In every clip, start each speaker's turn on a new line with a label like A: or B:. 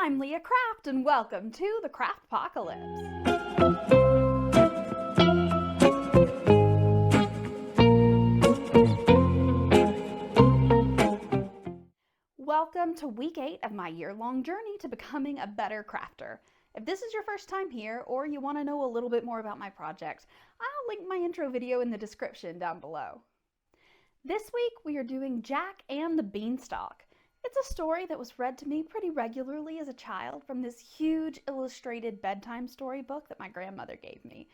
A: I'm Leah Craft, and welcome to the Craftpocalypse. Welcome to week 8 of my year-long journey to becoming a better crafter. If this is your first time here, or you want to know a little bit more about my project, I'll link my intro video in the description down below. This week we are doing Jack and the Beanstalk. It's a story that was read to me pretty regularly as a child from this huge illustrated bedtime storybook that my grandmother gave me.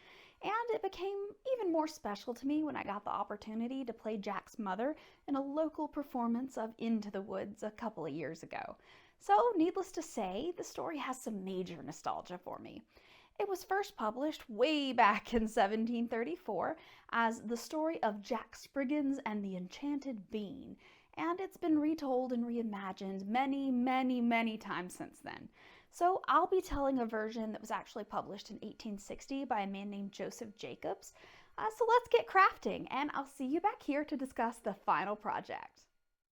A: And it became even more special to me when I got the opportunity to play Jack's mother in a local performance of Into the Woods a couple of years ago. So, needless to say, the story has some major nostalgia for me. It was first published way back in 1734 as The Story of Jack Spriggins and the Enchanted Bean, and it's been retold and reimagined many times since then. So I'll be telling a version that was actually published in 1860 by a man named Joseph Jacobs. So let's get crafting, and I'll see you back here to discuss the final project.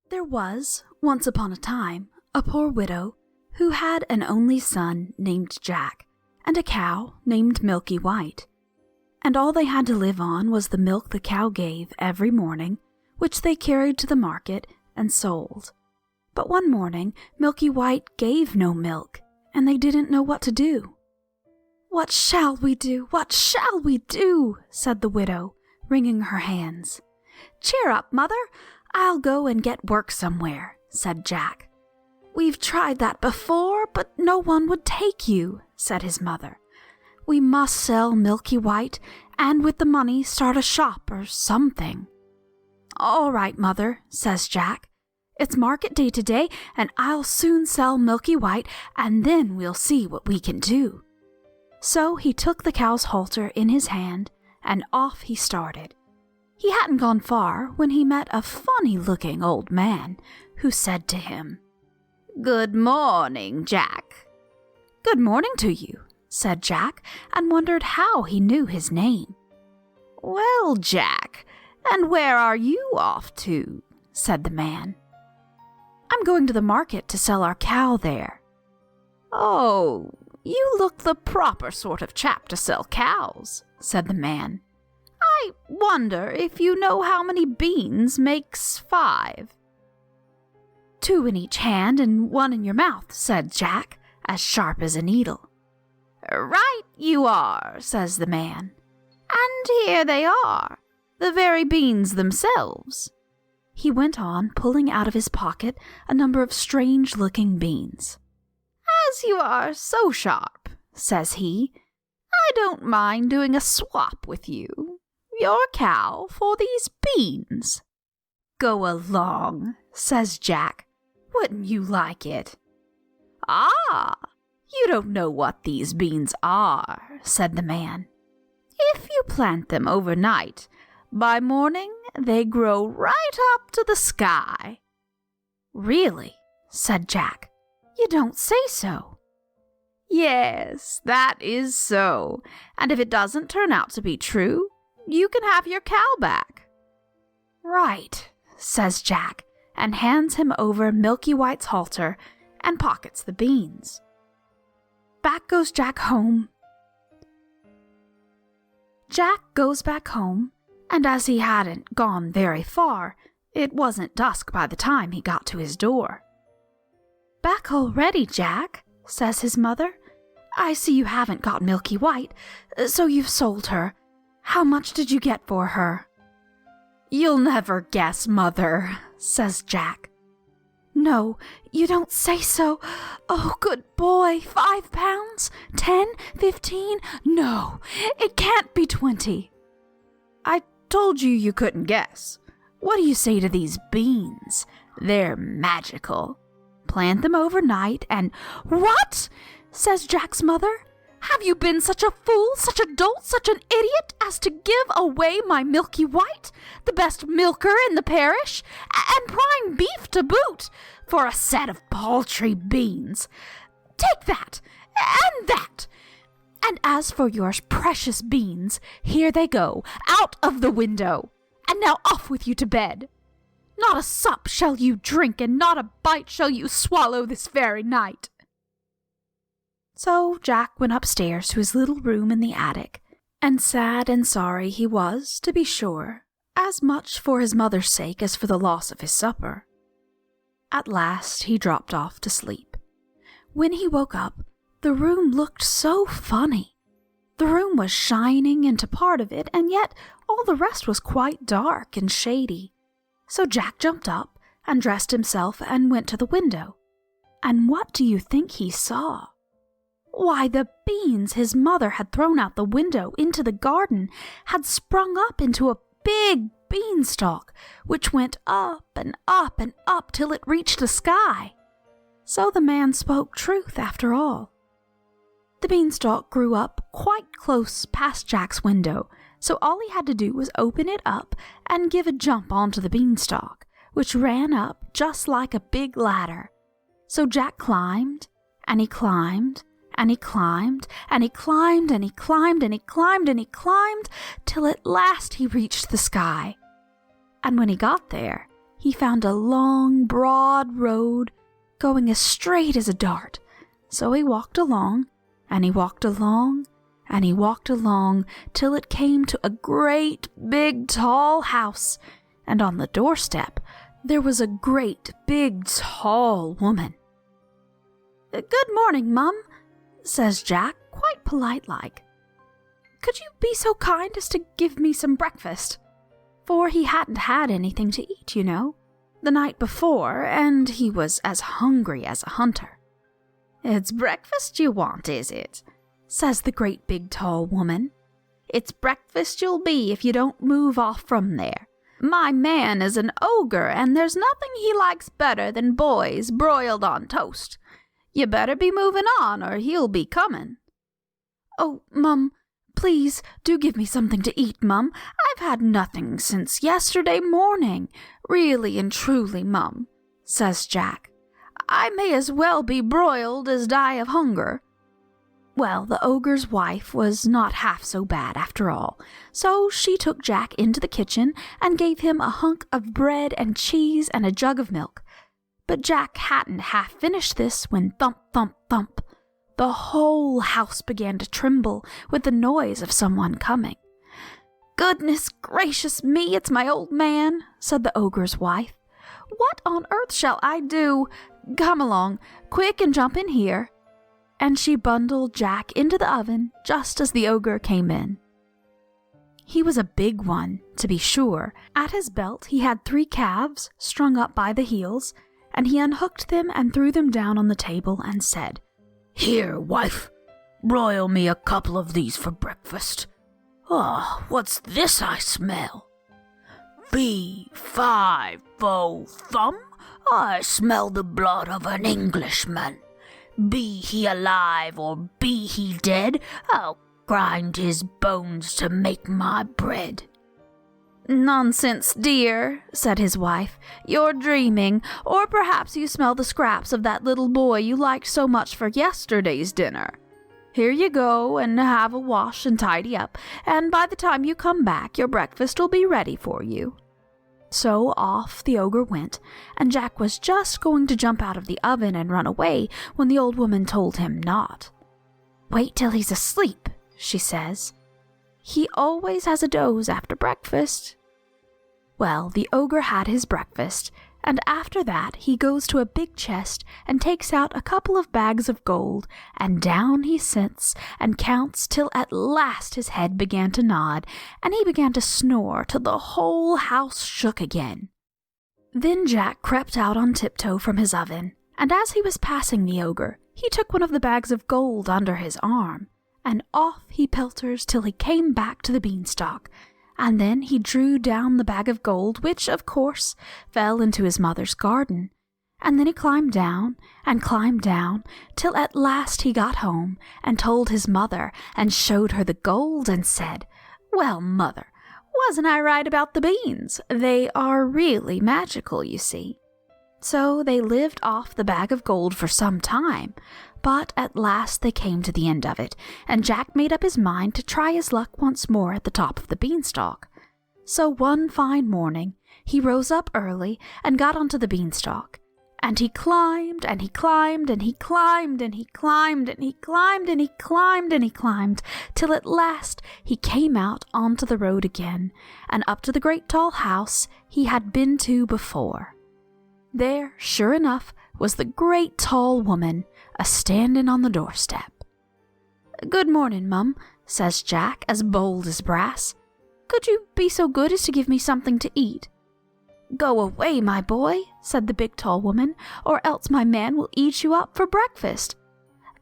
B: There was, once upon a time, a poor widow who had an only son named Jack and a cow named Milky White. And all they had to live on was the milk the cow gave every morning, which they carried to the market and sold. But one morning, Milky White gave no milk, and they didn't know what to do. "What shall we do? What shall we do?" said the widow, wringing her hands. "Cheer up, mother. I'll go and get work somewhere," said Jack. "We've tried that before, but no one would take you," said his mother. "We must sell Milky White, and with the money start a shop or something." "All right, mother," says Jack. "It's market day today, and I'll soon sell Milky White, and then we'll see what we can do." So he took the cow's halter in his hand, and off he started. He hadn't gone far when he met a funny-looking old man who said to him, "Good morning, Jack." "Good morning to you," said Jack, and wondered how he knew his name. "Well, Jack, and where are you off to?" said the man. "I'm going to the market to sell our cow there." "Oh, you look the proper sort of chap to sell cows," said the man. "I wonder if you know how many beans makes 5. "2 in each hand and 1 in your mouth," said Jack, as sharp as a needle. "Right you are," says the man. "And here they are, the very beans themselves." He went on, pulling out of his pocket a number of strange-looking beans. "As you are so sharp," says he, "I don't mind doing a swap with you. Your cow for these beans." "Go along," says Jack. "Wouldn't you like it?" "Ah, you don't know what these beans are," said the man. "If you plant them overnight, by morning they grow right up to the sky." "Really?" said Jack. "You don't say so." "Yes, that is so, and if it doesn't turn out to be true, you can have your cow back." "Right," says Jack, and hands him over Milky White's halter and pockets the beans. Back goes Jack home. Jack goes back home, and as he hadn't gone very far, it wasn't dusk by the time he got to his door. "Back already, Jack?" says his mother. "I see you haven't got Milky White, so you've sold her. How much did you get for her?" "You'll never guess, mother," says Jack. "No, you don't say so. Oh, good boy, 5 pounds? 10? 15? No, it can't be 20. "I told you you couldn't guess. What do you say to these beans? They're magical. Plant them overnight and—" "What?" says Jack's mother. "Have you been such a fool, such a dolt, such an idiot as to give away my Milky White, the best milker in the parish, and prime beef to boot, for a set of paltry beans? Take that, and that! And as for your precious beans, here they go, out of the window. And now off with you to bed. Not a sup shall you drink, and not a bite shall you swallow this very night." So Jack went upstairs to his little room in the attic, and sad and sorry he was, to be sure, as much for his mother's sake as for the loss of his supper. At last he dropped off to sleep. When he woke up, the room looked so funny. The room was shining into part of it, and yet all the rest was quite dark and shady. So Jack jumped up and dressed himself and went to the window. And what do you think he saw? Why, the beans his mother had thrown out the window into the garden had sprung up into a big beanstalk, which went up and up and up till it reached the sky. So the man spoke truth after all. The beanstalk grew up quite close past Jack's window, so all he had to do was open it up and give a jump onto the beanstalk, which ran up just like a big ladder. So Jack climbed, and he climbed, and he climbed, and he climbed, and he climbed, and he climbed, and he climbed, till at last he reached the sky. And when he got there, he found a long, broad road going as straight as a dart. So he walked along, and he walked along, and he walked along, till it came to a great, big, tall house, and on the doorstep there was a great, big, tall woman. "Good morning, Mum," says Jack, quite polite-like. "Could you be so kind as to give me some breakfast?" For he hadn't had anything to eat, you know, the night before, and he was as hungry as a hunter. "It's breakfast you want, is it?" says the great big tall woman. "It's breakfast you'll be if you don't move off from there. My man is an ogre, and there's nothing he likes better than boys broiled on toast. You better be moving on, or he'll be coming." "Oh, Mum, please do give me something to eat, Mum. I've had nothing since yesterday morning. Really and truly, Mum," says Jack. "I may as well be broiled as die of hunger." Well, the ogre's wife was not half so bad after all, so she took Jack into the kitchen and gave him a hunk of bread and cheese and a jug of milk. But Jack hadn't half finished this when thump, thump, thump, the whole house began to tremble with the noise of someone coming. "Goodness gracious me, it's my old man," said the ogre's wife. "What on earth shall I do? Come along, quick, and jump in here." And she bundled Jack into the oven just as the ogre came in. He was a big one, to be sure. At his belt he had 3 calves strung up by the heels, and he unhooked them and threw them down on the table and said, "Here, wife, broil me a couple of these for breakfast. Oh, what's this I smell? Fee-fi-fo-fum, I smell the blood of an Englishman. Be he alive or be he dead, I'll grind his bones to make my bread." "Nonsense, dear," said his wife. "You're dreaming, or perhaps you smell the scraps of that little boy you liked so much for yesterday's dinner. Here you go, and have a wash and tidy up, and by the time you come back, your breakfast will be ready for you." So off the ogre went, and Jack was just going to jump out of the oven and run away when the old woman told him not. "Wait till he's asleep," she says. "He always has a doze after breakfast." Well, the ogre had his breakfast, and after that he goes to a big chest and takes out a couple of bags of gold, and down he sits and counts till at last his head began to nod, and he began to snore till the whole house shook again. Then Jack crept out on tiptoe from his oven, and as he was passing the ogre, he took one of the bags of gold under his arm, and off he pelters till he came back to the beanstalk, and then he drew down the bag of gold, which, of course, fell into his mother's garden, and then he climbed down, till at last he got home, and told his mother, and showed her the gold, and said, "Well, mother, wasn't I right about the beans? They are really magical, you see." So they lived off the bag of gold for some time, but at last they came to the end of it, and Jack made up his mind to try his luck once more at the top of the beanstalk. So one fine morning he rose up early and got onto the beanstalk, And he climbed, and he climbed, and he climbed, and he climbed, and he climbed, and he climbed, and he climbed, till at last he came out onto the road again, and up to the great tall house he had been to before. There, sure enough, was the great tall woman a-standing on the doorstep. "Good morning, Mum," says Jack, as bold as brass. "Could you be so good as to give me something to eat?" "Go away, my boy," said the big tall woman, "or else my man will eat you up for breakfast."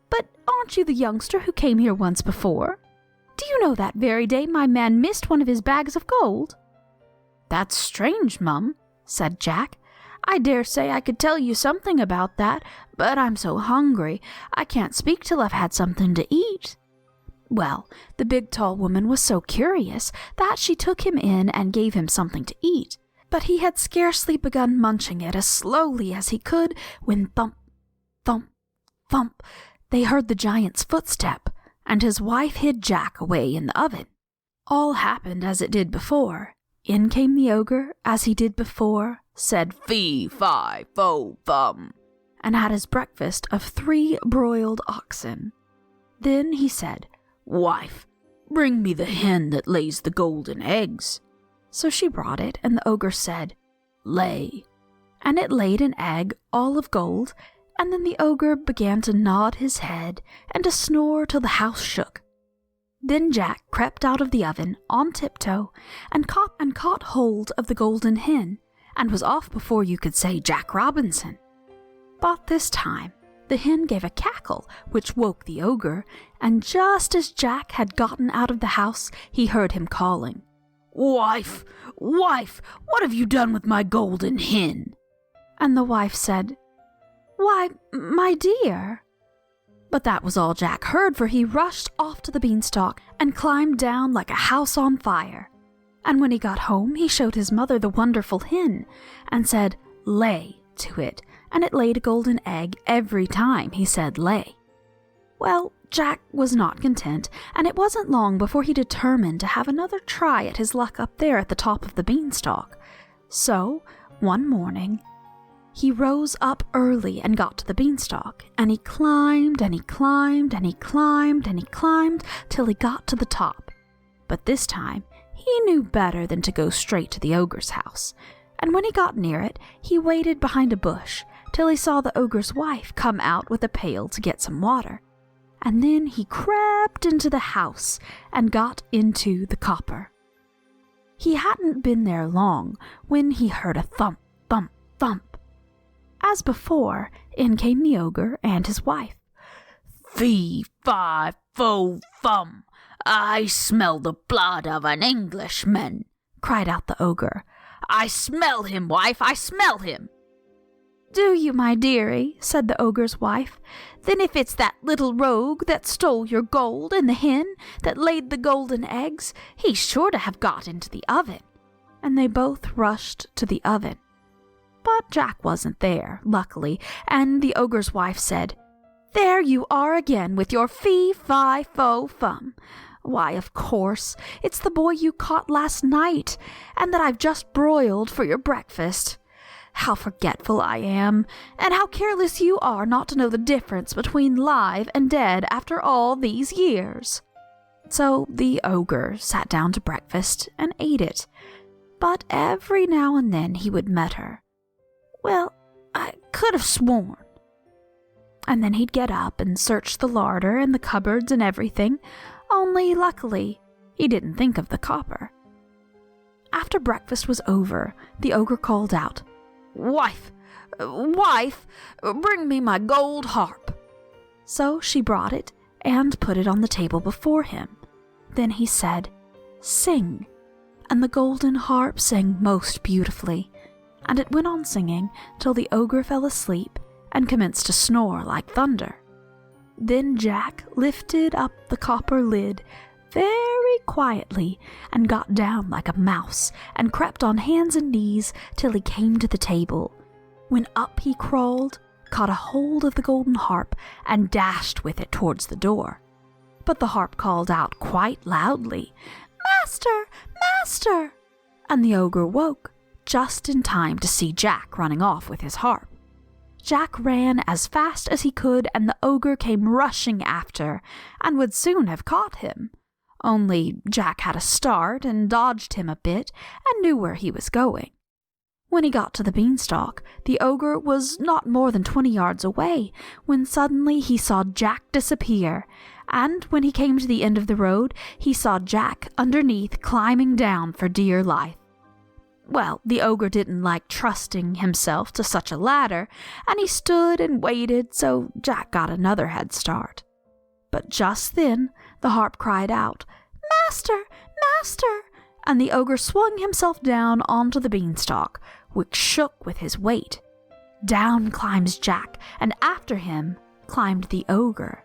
B: "But aren't you the youngster who came here once before? Do you know that very day my man missed one of his bags of gold?" "That's strange, Mum," said Jack. "I dare say I could tell you something about that, but I'm so hungry I can't speak till I've had something to eat." Well, the big tall woman was so curious that she took him in and gave him something to eat. But he had scarcely begun munching it as slowly as he could when thump, thump, thump, they heard the giant's footstep, and his wife hid Jack away in the oven. All happened as it did before. In came the ogre, as he did before, said fee, fi, fo, fum, and had his breakfast of 3 broiled oxen. Then he said, "Wife, bring me the hen that lays the golden eggs." So she brought it, and the ogre said, "Lay." And it laid an egg all of gold, and then the ogre began to nod his head and to snore till the house shook. Then Jack crept out of the oven on tiptoe and caught hold of the golden hen, and was off before you could say Jack Robinson. But this time the hen gave a cackle which woke the ogre, and just as Jack had gotten out of the house he heard him calling, "Wife, wife, what have you done with my golden hen?" And the wife said, "Why, my dear." But that was all Jack heard, for he rushed off to the beanstalk and climbed down like a house on fire. And when he got home, he showed his mother the wonderful hen, and said, "Lay," to it, and it laid a golden egg every time he said lay. Well, Jack was not content, and it wasn't long before he determined to have another try at his luck up there at the top of the beanstalk. So, one morning, he rose up early and got to the beanstalk, and he climbed, and he climbed, and he climbed, and he climbed, till he got to the top. But this time, he knew better than to go straight to the ogre's house, and when he got near it, he waited behind a bush till he saw the ogre's wife come out with a pail to get some water. And then he crept into the house and got into the copper. He hadn't been there long when he heard a thump, thump, thump. As before, in came the ogre and his wife. "Fee, fi, fo, fum, I smell the blood of an Englishman," cried out the ogre. "I smell him, wife, I smell him." "Do you, my dearie?" said the ogre's wife. "Then if it's that little rogue that stole your gold and the hen that laid the golden eggs, he's sure to have got into the oven." And they both rushed to the oven. But Jack wasn't there, luckily, and the ogre's wife said, "There you are again with your fee, fi, fo, fum. Why, of course, it's the boy you caught last night, and that I've just broiled for your breakfast. How forgetful I am, and how careless you are not to know the difference between live and dead after all these years." So the ogre sat down to breakfast and ate it, but every now and then he would mutter, "Well, I could have sworn." And then he'd get up and search the larder and the cupboards and everything, only luckily he didn't think of the copper. After breakfast was over, the ogre called out, "Wife, wife, bring me my gold harp." So she brought it and put it on the table before him. Then he said, "Sing," and the golden harp sang most beautifully, and it went on singing till the ogre fell asleep and commenced to snore like thunder. Then Jack lifted up the copper lid very quietly and got down like a mouse and crept on hands and knees till he came to the table, when up he crawled, caught a hold of the golden harp, and dashed with it towards the door. But the harp called out quite loudly, "Master! Master!" and the ogre woke just in time to see Jack running off with his harp. Jack ran as fast as he could, and the ogre came rushing after, and would soon have caught him. Only Jack had a start, and dodged him a bit, and knew where he was going. When he got to the beanstalk, the ogre was not more than 20 yards away, when suddenly he saw Jack disappear, and when he came to the end of the road, he saw Jack underneath climbing down for dear life. Well, the ogre didn't like trusting himself to such a ladder, and he stood and waited, so Jack got another head start. But just then the harp cried out, "Master! Master!" and the ogre swung himself down onto the beanstalk, which shook with his weight. Down climbs Jack, and after him climbed the ogre.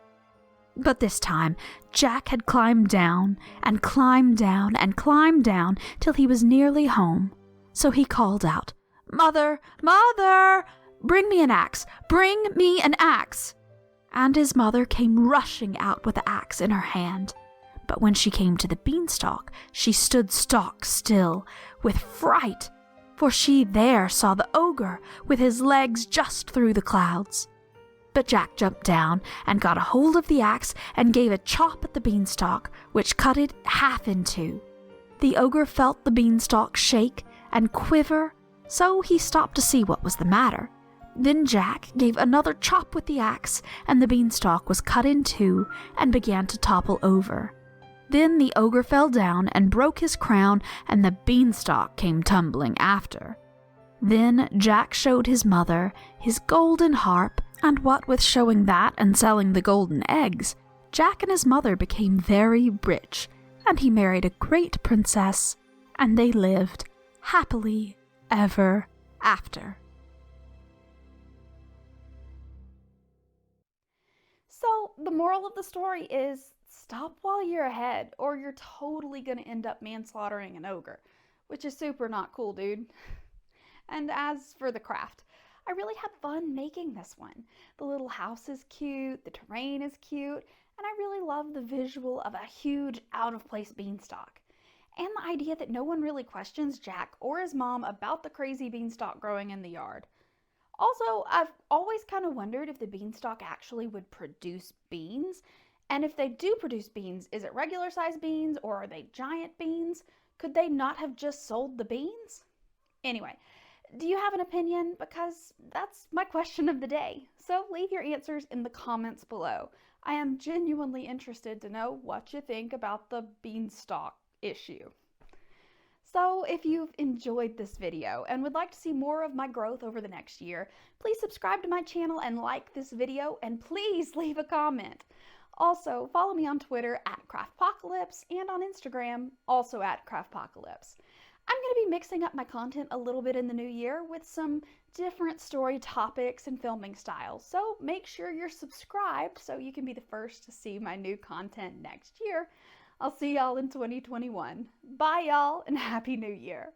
B: But this time Jack had climbed down and climbed down and climbed down till he was nearly home. So he called out, "Mother, mother, bring me an axe, bring me an axe." And his mother came rushing out with the axe in her hand. But when she came to the beanstalk, she stood stock still with fright, for she there saw the ogre with his legs just through the clouds. But Jack jumped down and got a hold of the axe and gave a chop at the beanstalk, which cut it half in two. The ogre felt the beanstalk shake and quiver, so he stopped to see what was the matter. Then Jack gave another chop with the axe, and the beanstalk was cut in two and began to topple over. Then the ogre fell down and broke his crown, and the beanstalk came tumbling after. Then Jack showed his mother his golden harp, and what with showing that and selling the golden eggs, Jack and his mother became very rich, and he married a great princess, and they lived happily ever after.
A: So the moral of the story is stop while you're ahead, or you're totally going to end up manslaughtering an ogre, which is super not cool, dude. And as for the craft, I really had fun making this one. The little house is cute, the terrain is cute, and I really love the visual of a huge out-of-place beanstalk. And the idea that no one really questions Jack or his mom about the crazy beanstalk growing in the yard. Also, I've always kind of wondered if the beanstalk actually would produce beans. And if they do produce beans, is it regular sized beans or are they giant beans? Could they not have just sold the beans? Anyway, do you have an opinion? Because that's my question of the day. So leave your answers in the comments below. I am genuinely interested to know what you think about the beanstalk issue. So if you've enjoyed this video and would like to see more of my growth over the next year, please subscribe to my channel and like this video, and please leave a comment. Also, follow me on Twitter at Craftpocalypse and on Instagram, also at Craftpocalypse. I'm going to be mixing up my content a little bit in the new year with some different story topics and filming styles, so make sure you're subscribed so you can be the first to see my new content next year. I'll see y'all in 2021. Bye, y'all, and Happy New Year.